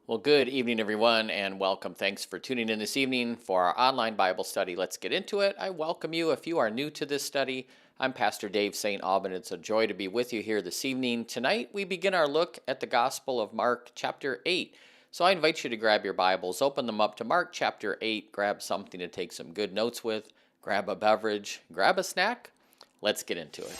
Well, good evening, everyone, and welcome. Thanks for tuning in this evening for our online Bible study. Let's get into it. I welcome you. If you are new to this study, I'm Pastor Dave St. Aubin. It's a joy to be with you here this evening. Tonight, we begin our look at the Gospel of Mark, chapter 8. So I invite you to grab your Bibles, open them up to Mark, chapter 8, grab something to take some good notes with, grab a beverage, grab a snack. Let's get into it.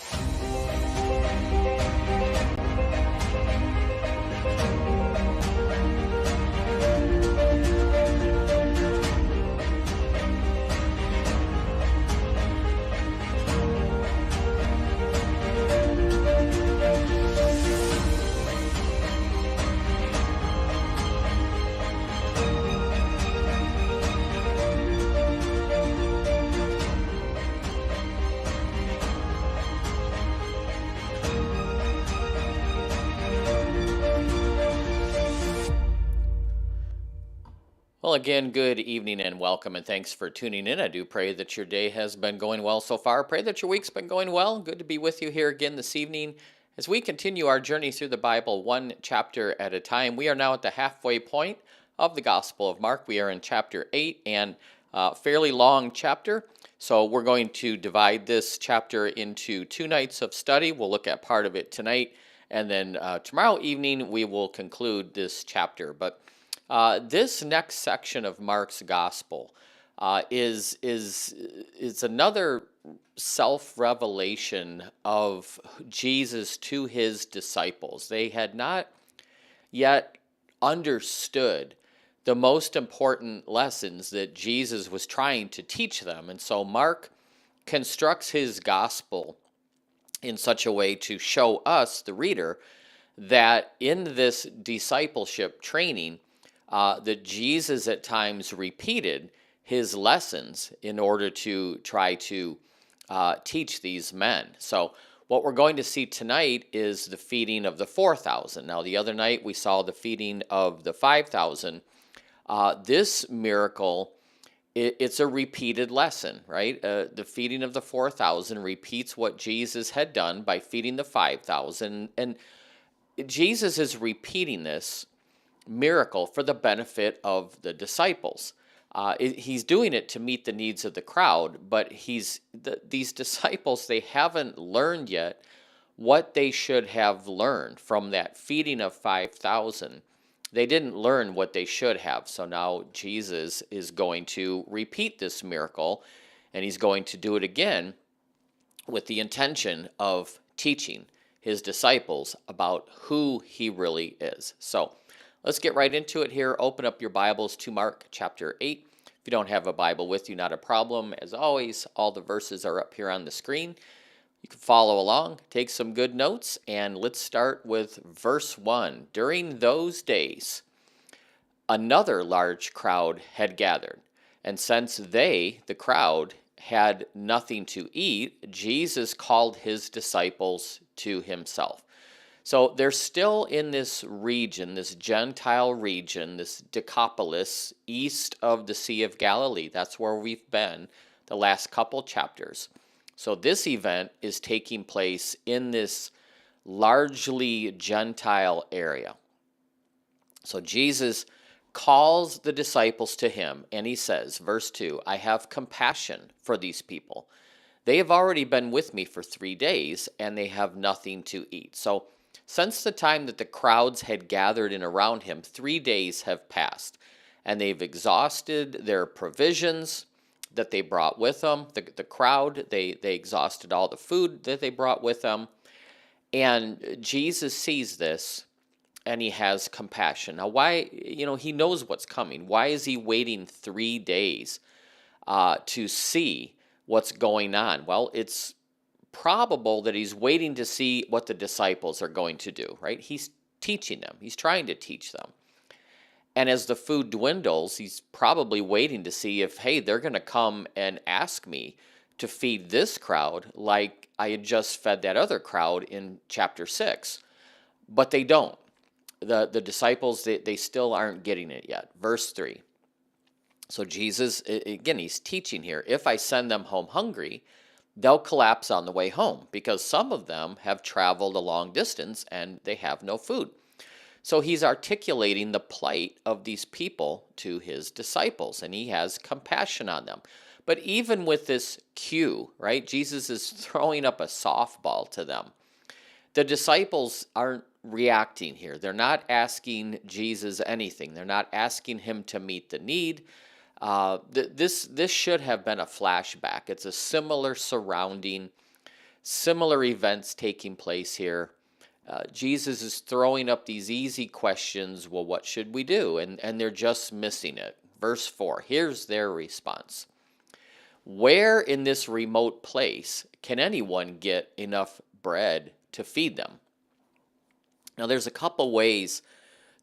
Well, again, good evening and welcome, and thanks for tuning in. I do pray that your day has been going well so far. Pray that your week's been going well. Good to be with you here again this evening as we continue our journey through the Bible one chapter at a time. We are now at the halfway point of the Gospel of Mark. We are in chapter 8 and fairly long chapter. So we're going to divide this chapter into 2 nights of study. We'll look at part of it tonight, and then tomorrow evening we will conclude this chapter. But this next section of Mark's gospel is another self-revelation of Jesus to his disciples. They had not yet understood the most important lessons that Jesus was trying to teach them. And so Mark constructs his gospel in such a way to show us, the reader, that in this discipleship training, that Jesus at times repeated his lessons in order to try to teach these men. So what we're going to see tonight is the feeding of the 4,000. Now, the other night we saw the feeding of the 5,000. This miracle, it's a repeated lesson, right? The feeding of the 4,000 repeats what Jesus had done by feeding the 5,000. And Jesus is repeating this miracle for the benefit of the disciples. He's doing it to meet the needs of the crowd, but these disciples, they haven't learned yet what they should have learned from that feeding of 5,000. They didn't learn what they should have. So now Jesus is going to repeat this miracle, and he's going to do it again with the intention of teaching his disciples about who he really is. So let's get right into it here. Open up your Bibles to Mark chapter 8. If you don't have a Bible with you, not a problem. As always, all the verses are up here on the screen. You can follow along, take some good notes, and let's start with verse 1. During those days, another large crowd had gathered, and since they, the crowd, had nothing to eat, Jesus called his disciples to himself. So they're still in this region, this Gentile region, this Decapolis, east of the Sea of Galilee. That's where we've been the last couple chapters. So this event is taking place in this largely Gentile area. So Jesus calls the disciples to him, and he says, verse 2, I have compassion for these people. They have already been with me for 3 days, and they have nothing to eat. So since the time that the crowds had gathered in around him, 3 days have passed, and they've exhausted their provisions that they brought with them. The crowd, they exhausted all the food that they brought with them. And Jesus sees this, and he has compassion. Now, why, he knows what's coming. Why is he waiting 3 days to see what's going on? Well, it's probable that he's waiting to see what the disciples are going to do, right? He's teaching them. He's trying to teach them. And as the food dwindles, he's probably waiting to see if, hey, they're going to come and ask me to feed this crowd like I had just fed that other crowd in chapter 6. But they don't. The disciples, they still aren't getting it yet. Verse 3. So Jesus, again, he's teaching here. If I send them home hungry, they'll collapse on the way home because some of them have traveled a long distance and they have no food. So he's articulating the plight of these people to his disciples, and he has compassion on them. But even with this cue, right, Jesus is throwing up a softball to them. The disciples aren't reacting here. They're not asking Jesus anything. They're not asking him to meet the need. This should have been a flashback. It's a similar surrounding, similar events taking place here. Jesus is throwing up these easy questions. Well, what should we do? And they're just missing it. Verse 4, here's their response. Where in this remote place can anyone get enough bread to feed them? Now, there's a couple ways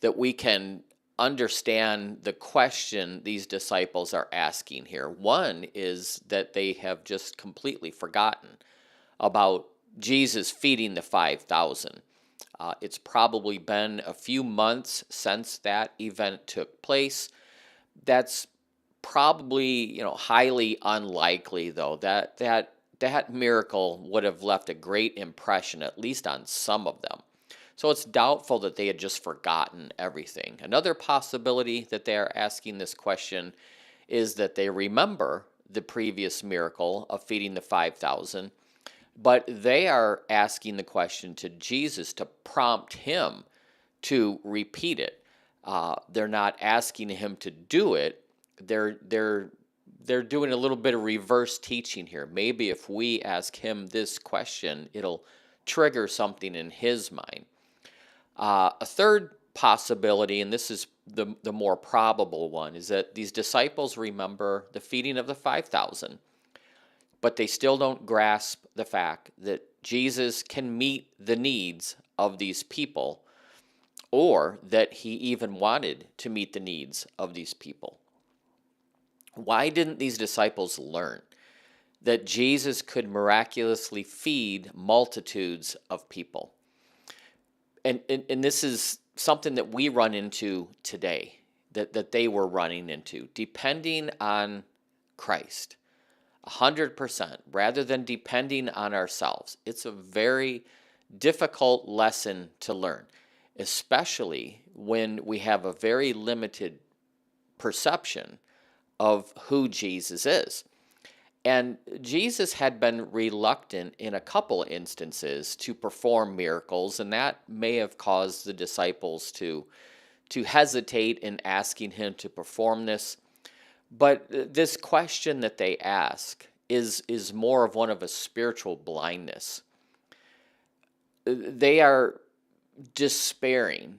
that we can understand the question these disciples are asking here. One is that they have just completely forgotten about Jesus feeding the 5,000. It's probably been a few months since that event took place. That's probably, highly unlikely, though. That miracle would have left a great impression, at least on some of them. So it's doubtful that they had just forgotten everything. Another possibility that they are asking this question is that they remember the previous miracle of feeding the 5,000, but they are asking the question to Jesus to prompt him to repeat it. They're not asking him to do it. They're doing a little bit of reverse teaching here. Maybe if we ask him this question, it'll trigger something in his mind. A third possibility, and this is the more probable one, is that these disciples remember the feeding of the 5,000, but they still don't grasp the fact that Jesus can meet the needs of these people, or that he even wanted to meet the needs of these people. Why didn't these disciples learn that Jesus could miraculously feed multitudes of people? And this is something that we run into today, that they were running into, depending on Christ 100% rather than depending on ourselves. It's a very difficult lesson to learn, especially when we have a very limited perception of who Jesus is. And Jesus had been reluctant in a couple instances to perform miracles, and that may have caused the disciples to hesitate in asking him to perform this. But this question that they ask is more of one of a spiritual blindness. They are despairing.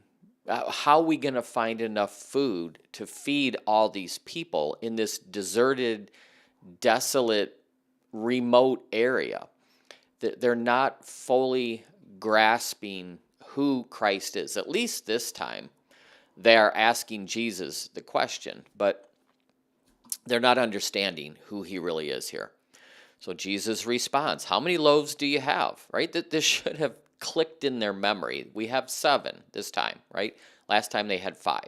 How are we going to find enough food to feed all these people in this deserted, desolate, remote area? They're not fully grasping who Christ is. At least this time, they are asking Jesus the question, but they're not understanding who he really is here. So Jesus responds, how many loaves do you have? Right? That this should have clicked in their memory. We have 7 this time, right? Last time they had 5.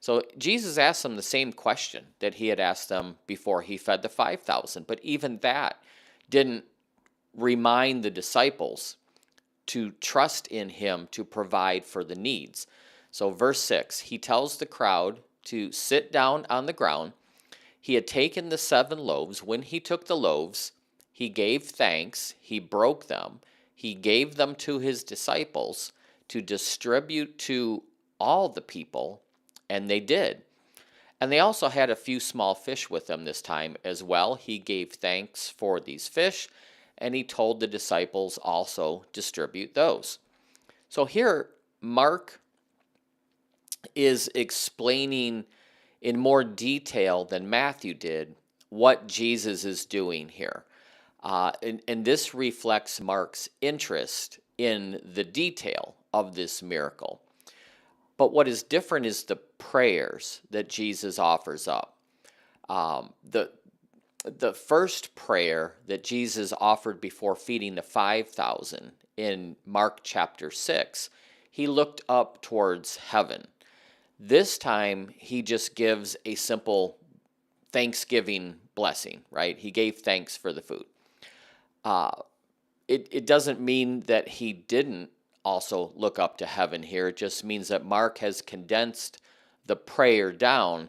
So Jesus asked them the same question that he had asked them before he fed the 5,000. But even that didn't remind the disciples to trust in him to provide for the needs. So verse 6, he tells the crowd to sit down on the ground. He had taken the 7 loaves. When he took the loaves, he gave thanks. He broke them. He gave them to his disciples to distribute to all the people, and they did. And they also had a few small fish with them this time as well. He gave thanks for these fish, and he told the disciples also distribute those. So here, Mark is explaining in more detail than Matthew did what Jesus is doing here. And this reflects Mark's interest in the detail of this miracle. But what is different is the prayers that Jesus offers up. The first prayer that Jesus offered before feeding the 5,000 in Mark chapter 6, he looked up towards heaven. This time, he just gives a simple Thanksgiving blessing, right? He gave thanks for the food. It doesn't mean that he didn't also look up to heaven here. It just means that Mark has condensed the prayer down,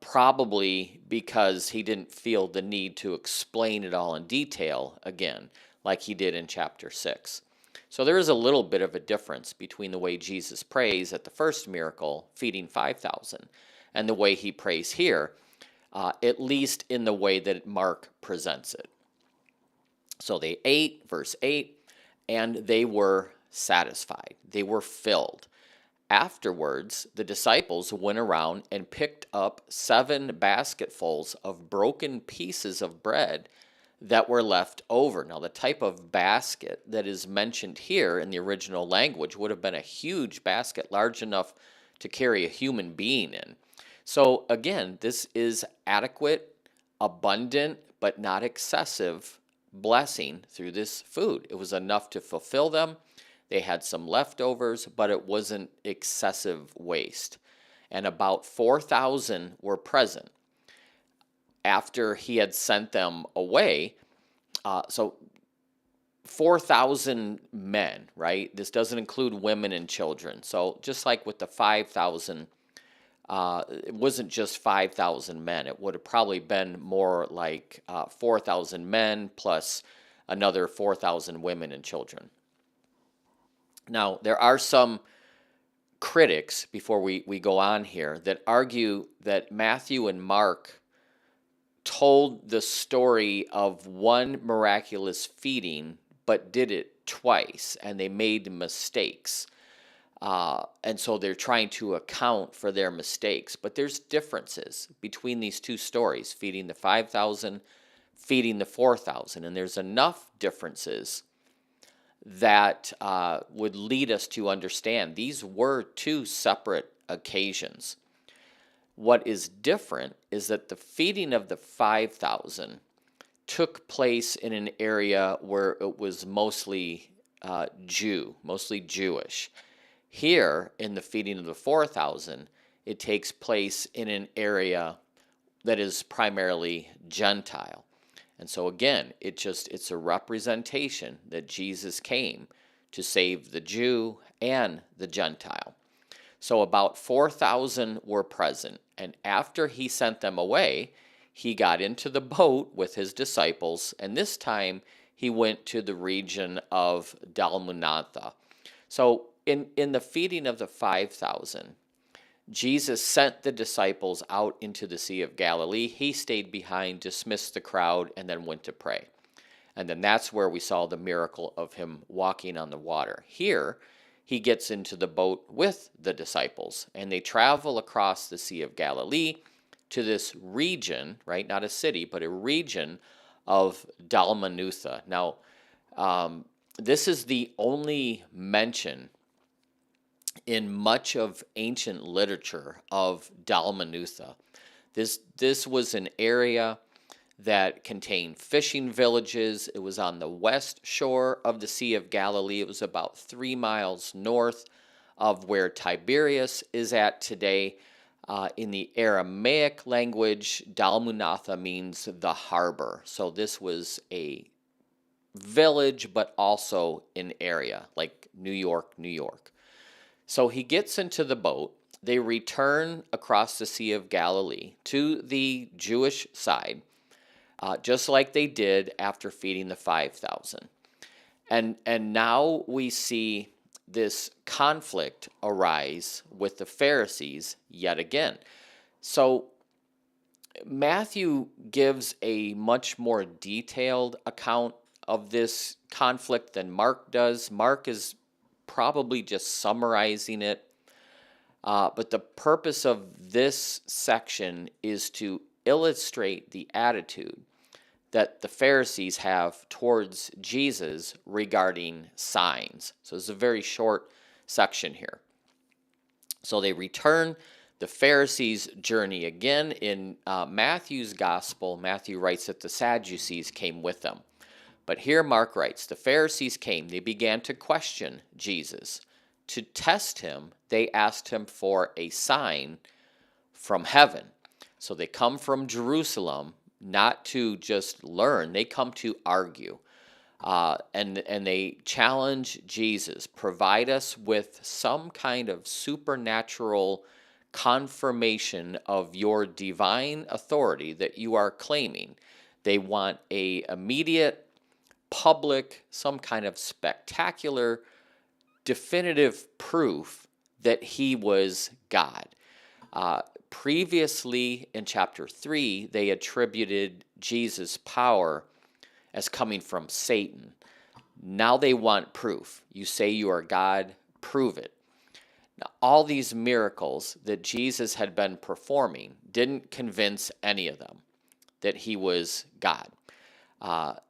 probably because he didn't feel the need to explain it all in detail again, like he did in chapter 6. So there is a little bit of a difference between the way Jesus prays at the first miracle, feeding 5,000, and the way he prays here, at least in the way that Mark presents it. So they ate, verse 8, and they were satisfied. They were filled. Afterwards, the disciples went around and picked up 7 basketfuls of broken pieces of bread that were left over. Now, the type of basket that is mentioned here in the original language would have been a huge basket, large enough to carry a human being in. So, again, this is adequate, abundant, but not excessive blessing through this food. It was enough to fulfill them. They had some leftovers, but it wasn't excessive waste. And about 4,000 were present after he had sent them away. So 4,000 men, right? This doesn't include women and children. So just like with the 5,000, it wasn't just 5,000 men. It would have probably been more like 4,000 men plus another 4,000 women and children. Now, there are some critics, before we go on here, that argue that Matthew and Mark told the story of one miraculous feeding, but did it twice, and they made mistakes. And so they're trying to account for their mistakes. But there's differences between these two stories, feeding the 5,000, feeding the 4,000. And there's enough differences that would lead us to understand these were 2 separate occasions. What is different is that the feeding of the 5,000 took place in an area where it was mostly Jewish. Here, in the feeding of the 4,000, it takes place in an area that is primarily Gentile. And so again, it's a representation that Jesus came to save the Jew and the Gentile. So about 4,000 were present, and after he sent them away, he got into the boat with his disciples, and this time he went to the region of Dalmanutha. So in the feeding of the 5,000, Jesus sent the disciples out into the Sea of Galilee. He stayed behind, dismissed the crowd, and then went to pray. And then that's where we saw the miracle of him walking on the water. Here, he gets into the boat with the disciples, and they travel across the Sea of Galilee to this region, right? Not a city, but a region of Dalmanutha. Now, this is the only mention in much of ancient literature of Dalmanutha. This was an area that contained fishing villages. It was on the west shore of the Sea of Galilee. It was about 3 miles north of where Tiberias is at today. In the Aramaic language, Dalmanutha means the harbor. So this was a village, but also an area, like New York, New York. So he gets into the boat. They return across the Sea of Galilee to the Jewish side, just like they did after feeding the 5,000. And now we see this conflict arise with the Pharisees yet again. So Matthew gives a much more detailed account of this conflict than Mark does. Mark is probably just summarizing it. But the purpose of this section is to illustrate the attitude that the Pharisees have towards Jesus regarding signs. So it's a very short section here. So they return. The Pharisees journey again. In Matthew's gospel, Matthew writes that the Sadducees came with them. But here Mark writes, the Pharisees came, they began to question Jesus. To test him, they asked him for a sign from heaven. So they come from Jerusalem, not to just learn, they come to argue. and they challenge Jesus, provide us with some kind of supernatural confirmation of your divine authority that you are claiming. They want a immediate, public, some kind of spectacular, definitive proof that he was God. Previously in chapter 3, they attributed Jesus' power as coming from Satan. Now they want proof. You say you are God, prove it. Now, all these miracles that Jesus had been performing didn't convince any of them that he was God.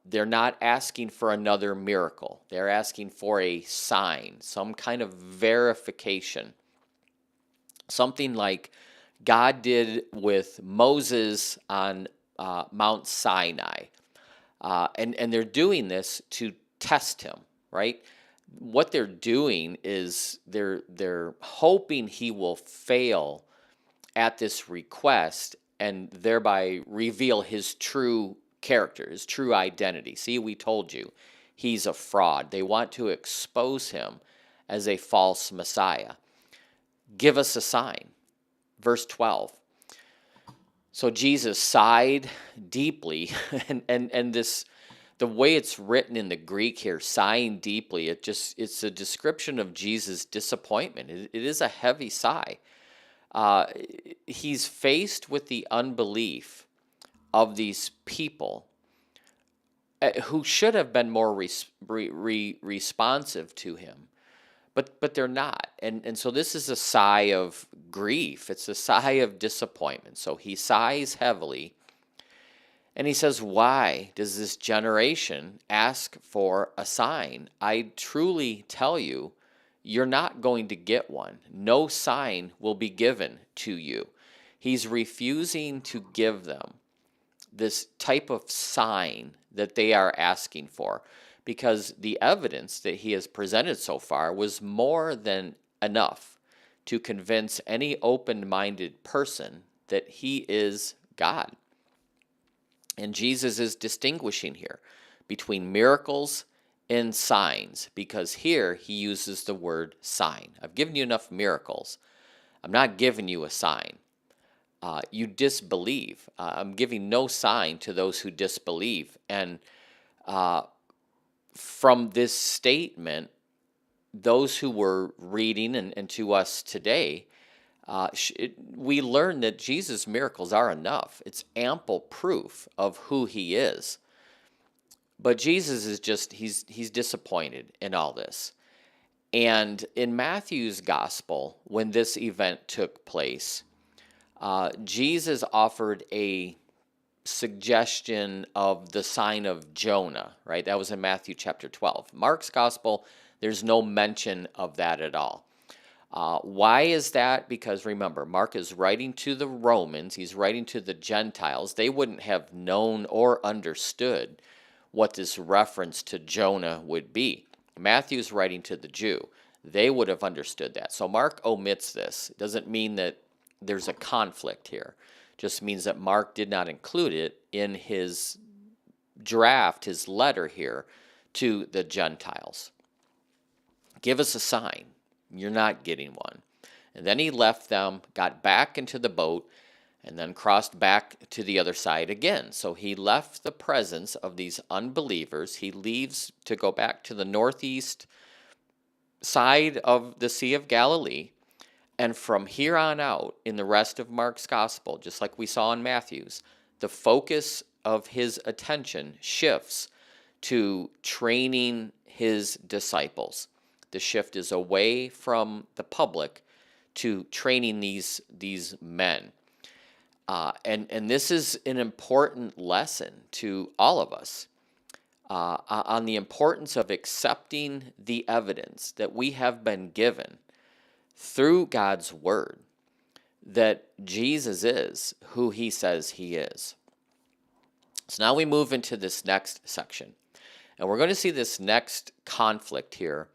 They're not asking for another miracle. They're asking for a sign, some kind of verification. Something like God did with Moses on Mount Sinai. And they're doing this to test him, right? What they're doing is they're hoping he will fail at this request and thereby reveal his true character, his true identity. See, we told you, he's a fraud. They want to expose him as a false Messiah. Give us a sign. Verse 12. So Jesus sighed deeply, and this, the way it's written in the Greek here, sighing deeply, it's a description of Jesus' disappointment. It is a heavy sigh. He's faced with the unbelief of these people who should have been more responsive to him. But they're not. And so this is a sigh of grief. It's a sigh of disappointment. So he sighs heavily. And he says, why does this generation ask for a sign? I truly tell you, you're not going to get one. No sign will be given to you. He's refusing to give them this type of sign that they are asking for, because the evidence that he has presented so far was more than enough to convince any open-minded person that he is God. And Jesus is distinguishing here between miracles and signs, because here he uses the word sign. I've given you enough miracles. I'm not giving you a sign. You disbelieve. I'm giving no sign to those who disbelieve. And from this statement, those who were reading and to us today, we learn that Jesus' miracles are enough. It's ample proof of who he is. But Jesus is just, he's disappointed in all this. And in Matthew's gospel, when this event took place, Jesus offered a suggestion of the sign of Jonah, right? That was in Matthew chapter 12. Mark's gospel, there's no mention of that at all. Why is that? Because remember, Mark is writing to the Romans, he's writing to the Gentiles. They wouldn't have known or understood what this reference to Jonah would be. Matthew's writing to the Jew. They would have understood that. So Mark omits this. It doesn't mean that there's a conflict here. It just means that Mark did not include it in his draft, his letter here to the Gentiles. Give us a sign. You're not getting one. And then he left them, got back into the boat, and then crossed back to the other side again. So he left the presence of these unbelievers. He leaves to go back to the northeast side of the Sea of Galilee. And from here on out, in the rest of Mark's gospel, just like we saw in Matthew's, the focus of his attention shifts to training his disciples. The shift is away from the public to training these men. And this is an important lesson to all of us on the importance of accepting the evidence that we have been given through God's word that Jesus is who he says he is. So now we move into this next section, and we're going to see this next conflict here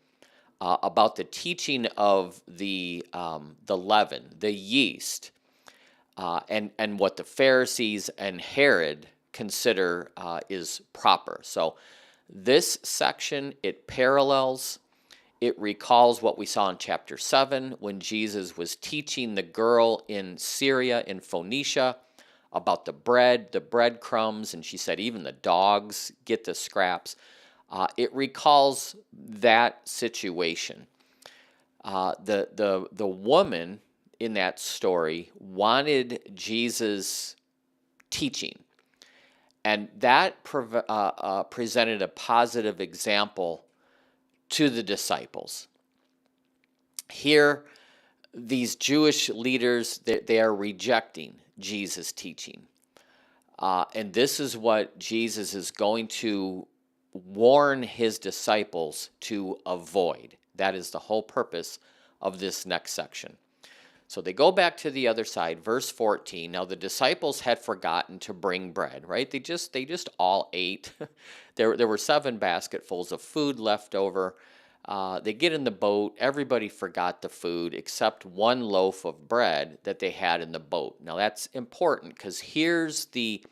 about the teaching of the leaven, the yeast, and what the Pharisees and Herod consider is proper. So This section, it parallels, it recalls what we saw in chapter 7 when Jesus was teaching the girl in Syria, in Phoenicia, about the breadcrumbs, and she said even the dogs get the scraps. It recalls that situation. The woman in that story wanted Jesus' teaching, and that presented a positive example to the disciples. Here, these Jewish leaders, they are rejecting Jesus' teaching. And this is what Jesus is going to warn his disciples to avoid. That is the whole purpose of this next section. So they go back to the other side, verse 14. Now the disciples had forgotten to bring bread, right? They just all ate. There were 7 basketfuls of food left over. They get in the boat. Everybody forgot the food except 1 loaf of bread that they had in the boat. Now that's important because here's the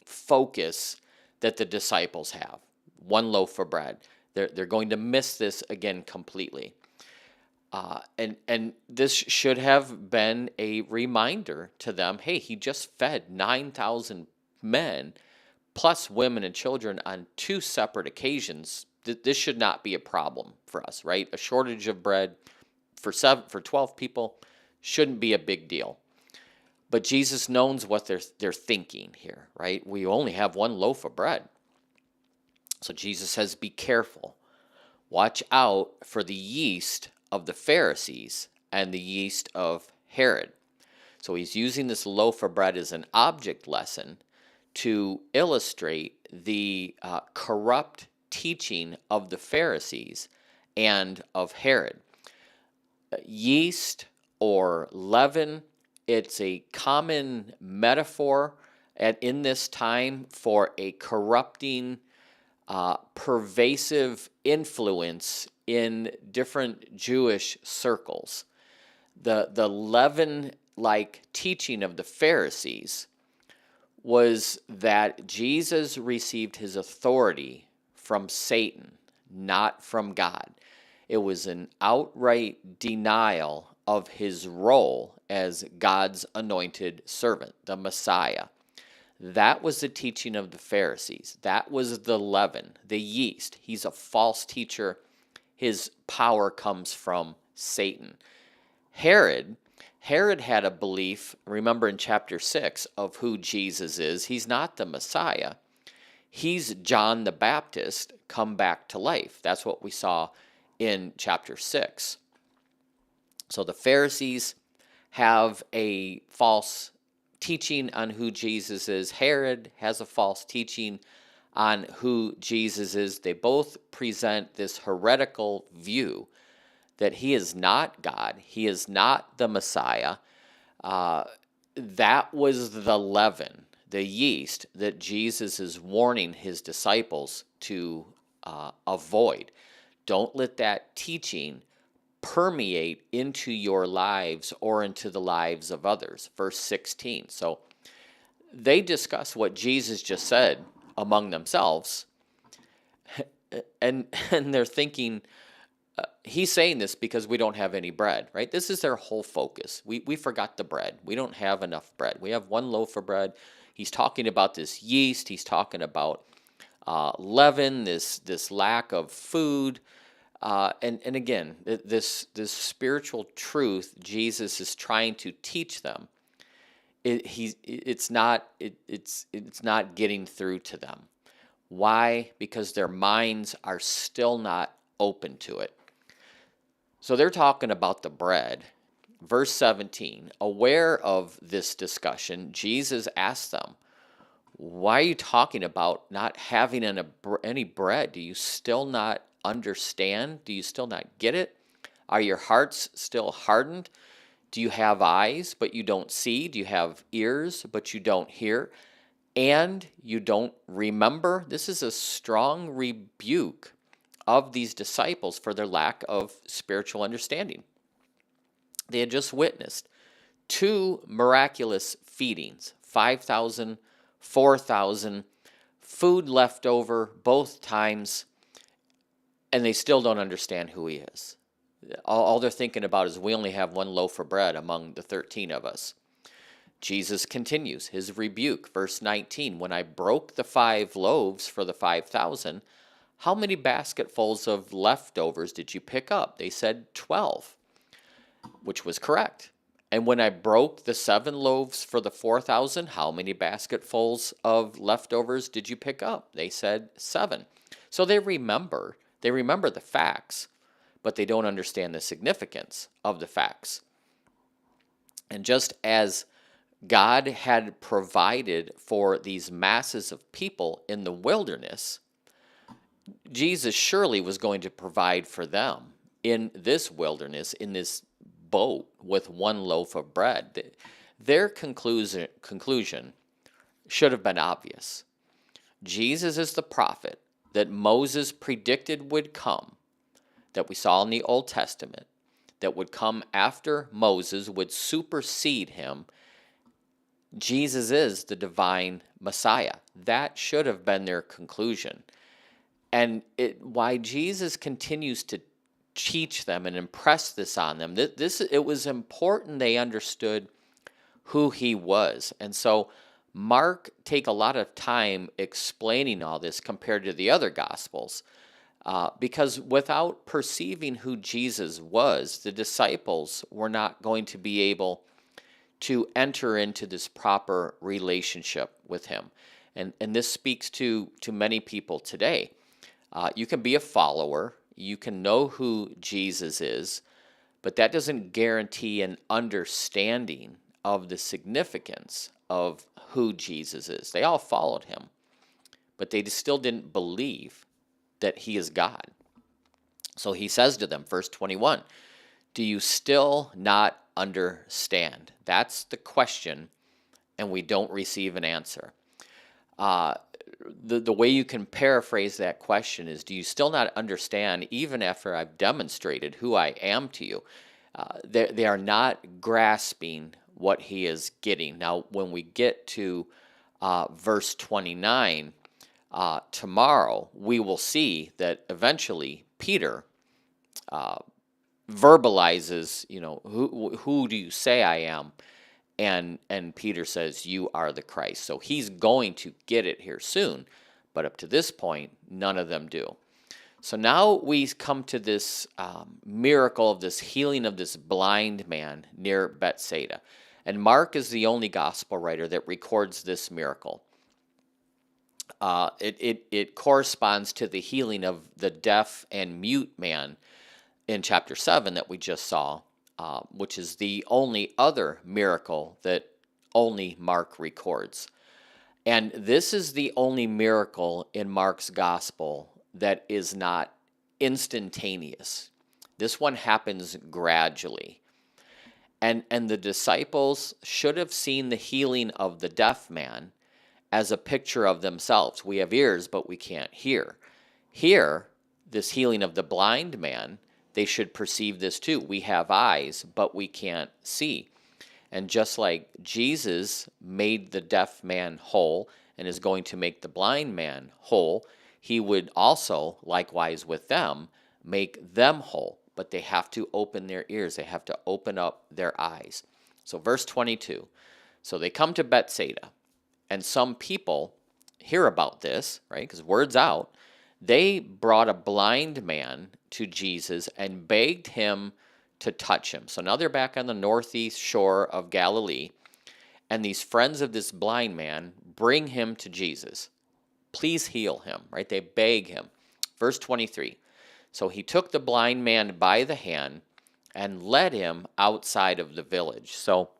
focus that the disciples have. 1 loaf of bread. They're going to miss this again completely. And this should have been a reminder to them, hey, he just fed 9,000 men plus women and children on 2 separate occasions. This should not be a problem for us, right? A shortage of bread for 12 people shouldn't be a big deal. But Jesus knows what they're thinking here, right? We only have 1 loaf of bread. So Jesus says, be careful. Watch out for the yeast of the Pharisees and the yeast of Herod. So he's using this loaf of bread as an object lesson to illustrate the corrupt teaching of the Pharisees and of Herod. Yeast or leaven, it's a common metaphor in this time for a corrupting, pervasive influence in different Jewish circles. The leaven-like teaching of the Pharisees was that Jesus received his authority from Satan, not from God. It was an outright denial of his role as God's anointed servant, the Messiah. That was the teaching of the Pharisees. That was the leaven, the yeast. He's a false teacher. His power comes from Satan. Herod had a belief, remember in chapter 6, of who Jesus is. He's not the Messiah. He's John the Baptist come back to life. That's what we saw in chapter 6. So the Pharisees have a false teaching on who Jesus is. Herod has a false teaching on who Jesus is. They both present this heretical view that he is not God. He is not the Messiah. That was the leaven, the yeast that Jesus is warning his disciples to avoid. Don't let that teaching permeate into your lives or into the lives of others. Verse 16. So they discuss what Jesus just said among themselves, and they're thinking, he's saying this because we don't have any bread, right? This is their whole focus. We forgot the bread. We don't have enough bread. We have 1 loaf of bread. He's talking about this yeast. He's talking about leaven, this lack of food. And again, this spiritual truth Jesus is trying to teach them. It's not getting through to them. Why? Because their minds are still not open to it. So they're talking about the bread. Verse 17, aware of this discussion, Jesus asked them, why are you talking about not having any bread? Do you still not understand? Do you still not get it? Are your hearts still hardened? Do you have eyes, but you don't see? Do you have ears, but you don't hear? And you don't remember? This is a strong rebuke of these disciples for their lack of spiritual understanding. They had just witnessed 2 miraculous feedings, 5,000, 4,000, food left over both times. and they still don't understand who he is. All they're thinking about is we only have one loaf of bread among the 13 of us. Jesus continues his rebuke, verse 19. When I broke the 5 loaves for the 5,000, how many basketfuls of leftovers did you pick up? They said 12, which was correct. And when I broke the 7 loaves for the 4,000, how many basketfuls of leftovers did you pick up? They said 7. So they remember the facts, but they don't understand the significance of the facts. And just as God had provided for these masses of people in the wilderness, Jesus surely was going to provide for them in this wilderness, in this boat with 1 loaf of bread. Their conclusion should have been obvious. Jesus is the prophet that Moses predicted would come, that we saw in the Old Testament, that would come after Moses, would supersede him. Jesus is the divine Messiah. That should have been their conclusion. And why Jesus continues to teach them and impress this on them, it was important they understood who he was. And so Mark take a lot of time explaining all this compared to the other Gospels, because without perceiving who Jesus was, the disciples were not going to be able to enter into this proper relationship with him. And this speaks to many people today. You can be a follower, you can know who Jesus is, but that doesn't guarantee an understanding of the significance of who Jesus is. They all followed him, but they still didn't believe that he is God. So he says to them, verse 21, do you still not understand? That's the question, and we don't receive an answer. The way you can paraphrase that question is, do you still not understand even after I've demonstrated who I am to you? They are not grasping what he is getting. Now, when we get to verse 29, tomorrow, we will see that eventually Peter verbalizes, who do you say I am? And Peter says, you are the Christ. So he's going to get it here soon. But up to this point, none of them do. So now we come to this miracle of this healing of this blind man near Bethsaida. And Mark is the only gospel writer that records this miracle. It corresponds to the healing of the deaf and mute man in chapter 7 that we just saw, which is the only other miracle that only Mark records. And this is the only miracle in Mark's gospel that is not instantaneous. This one happens gradually. And the disciples should have seen the healing of the deaf man as a picture of themselves. We have ears, but we can't hear. Here, this healing of the blind man, they should perceive this too. We have eyes, but we can't see. And just like Jesus made the deaf man whole and is going to make the blind man whole, he would also, likewise with them, make them whole. But they have to open their ears. They have to open up their eyes. So verse 22. So they come to Bethsaida, and some people hear about this, right? Because word's out. They brought a blind man to Jesus and begged him to touch him. So now they're back on the northeast shore of Galilee, and these friends of this blind man bring him to Jesus. Please heal him, right? They beg him. Verse 23. So he took the blind man by the hand and led him outside of the village. So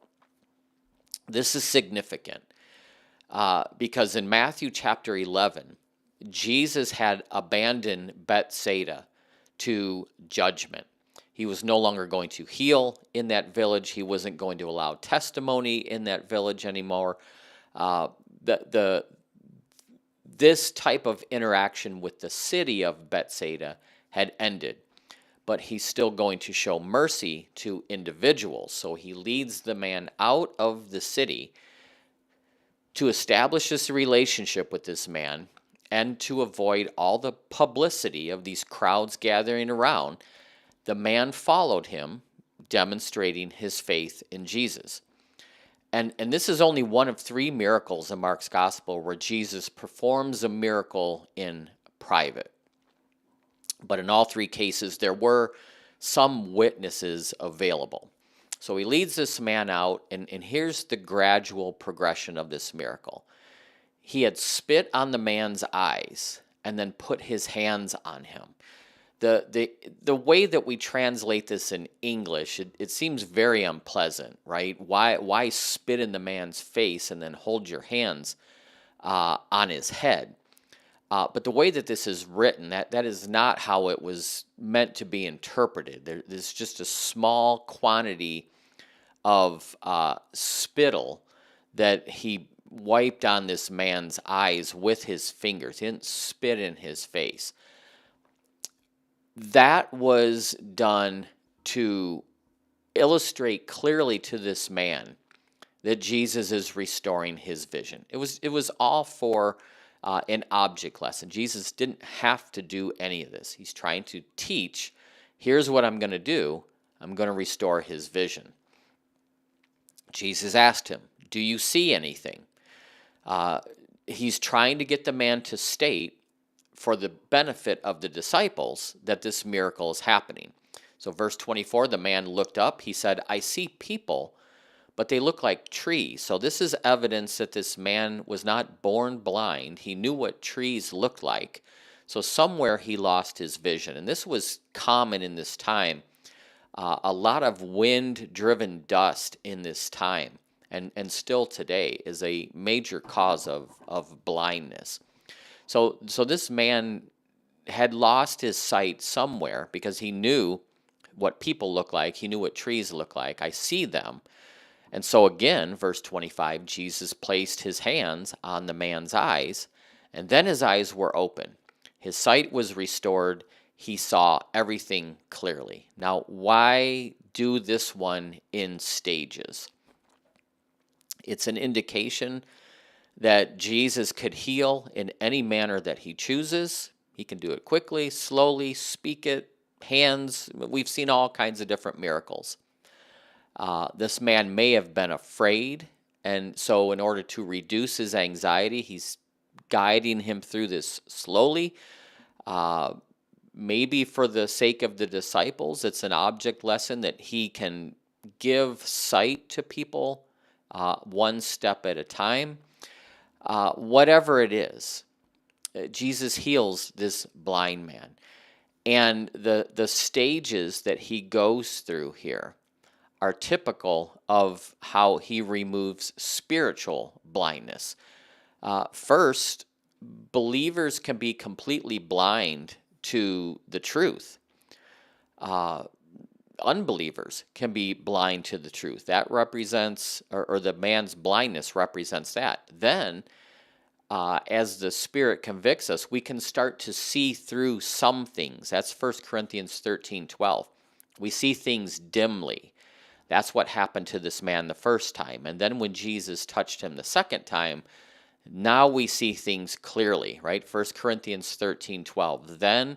this is significant because in Matthew chapter 11, Jesus had abandoned Bethsaida to judgment. He was no longer going to heal in that village. He wasn't going to allow testimony in that village anymore. This type of interaction with the city of Bethsaida had ended, but he's still going to show mercy to individuals. So he leads the man out of the city to establish this relationship with this man and to avoid all the publicity of these crowds gathering around, the man followed him, demonstrating his faith in Jesus. And this is only one of three miracles in Mark's gospel where Jesus performs a miracle in private. But in all three cases, there were some witnesses available. So he leads this man out, and here's the gradual progression of this miracle. He had spit on the man's eyes and then put his hands on him. The way that we translate this in English, it seems very unpleasant, right? Why spit in the man's face and then hold your hands on his head? But the way that this is written, that is not how it was meant to be interpreted. There's just a small quantity of spittle that he wiped on this man's eyes with his fingers. He didn't spit in his face. That was done to illustrate clearly to this man that Jesus is restoring his vision. It was all for an object lesson. Jesus didn't have to do any of this. He's trying to teach, here's what I'm going to do. I'm going to restore his vision. Jesus asked him, do you see anything? He's trying to get the man to state, for the benefit of the disciples, that this miracle is happening. So verse 24, the man looked up. He said, I see people, but they look like trees. So this is evidence that this man was not born blind. He knew what trees looked like. So somewhere he lost his vision. And this was common in this time. A lot of wind-driven dust in this time, and still today, is a major cause of blindness. So this man had lost his sight somewhere because he knew what people look like. He knew what trees look like. I see them. And so again, verse 25, Jesus placed his hands on the man's eyes, and then his eyes were open. His sight was restored. He saw everything clearly. Now, why do this one in stages? It's an indication that Jesus could heal in any manner that he chooses. He can do it quickly, slowly, speak it, hands. We've seen all kinds of different miracles. This man may have been afraid, and so in order to reduce his anxiety, he's guiding him through this slowly. Maybe for the sake of the disciples, it's an object lesson that he can give sight to people one step at a time. Whatever it is, Jesus heals this blind man. And the stages that he goes through here are typical of how he removes spiritual blindness. First, believers can be completely blind to the truth. Unbelievers can be blind to the truth. That represents, or the man's blindness represents that. Then, as the Spirit convicts us, we can start to see through some things. That's 1 Corinthians 13:12. We see things dimly. That's what happened to this man the first time. And then when Jesus touched him the second time, now we see things clearly, right? 1 Corinthians 13:12. Then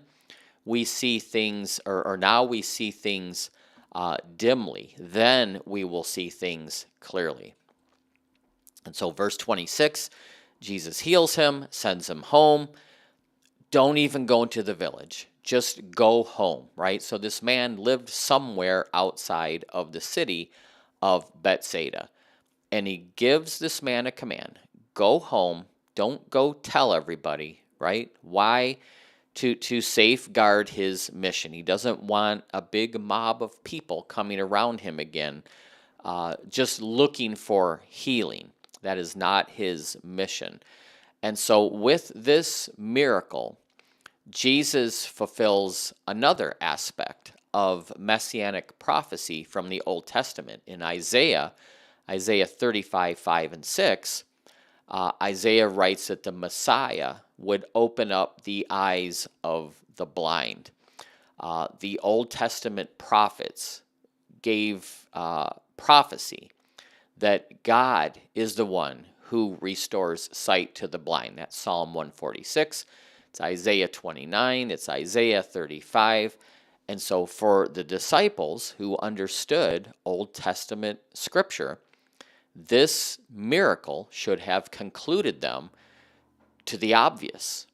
we see things, or now we see things dimly. Then we will see things clearly. And so verse 26, Jesus heals him, sends him home. Don't even go into the village. Just go home, right? So this man lived somewhere outside of the city of Bethsaida. And he gives this man a command. Go home. Don't go tell everybody, right? Why? To safeguard his mission. He doesn't want a big mob of people coming around him again, just looking for healing. That is not his mission. And so with this miracle, Jesus fulfills another aspect of messianic prophecy from the Old Testament. In Isaiah 35, 5 and 6, Isaiah writes that the Messiah would open up the eyes of the blind. The Old Testament prophets gave prophecy that God is the one who restores sight to the blind. That's Psalm 146. It's Isaiah 29. It's Isaiah 35. And so for the disciples who understood Old Testament scripture, this miracle should have concluded them to the obvious.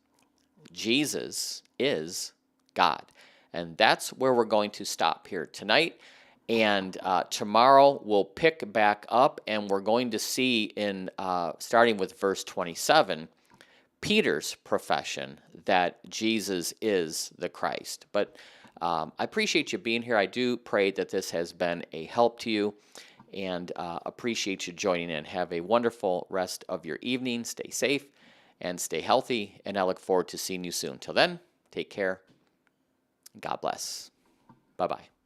Jesus is God. And that's where we're going to stop here tonight. And tomorrow we'll pick back up, and we're going to see in starting with verse 27, Peter's profession that Jesus is the Christ. But I appreciate you being here. I do pray that this has been a help to you, and appreciate you joining in. Have a wonderful rest of your evening. Stay safe and stay healthy, and I look forward to seeing you soon. Till then, take care. God bless. Bye-bye.